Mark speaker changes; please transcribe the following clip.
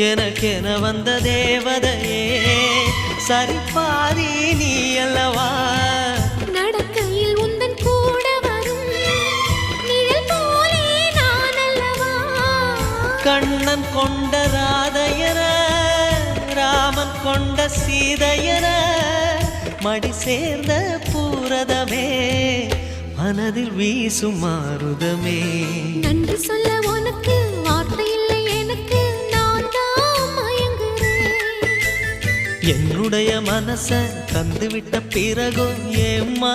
Speaker 1: எனக்கென வந்த தேவதையே சரிபாதி நீ அல்லவா
Speaker 2: நடக்கையில் உந்தன் கூட வரும் நிழல் போலே நான் அல்லவா
Speaker 1: கண்ணன் கொண்ட ராதையர ராமன் கொண்ட சீதையர மடி சேர்ந்த பூரதமே மனதில் வீசும் மாருதமே
Speaker 2: நன்றி சொல்ல உனக்கு வார்த்தை இல்லை எனக்கு நான் தான் மயங்குறேன்
Speaker 1: என்னுடைய மனச தந்துவிட்ட பிறகும் ஏம்மா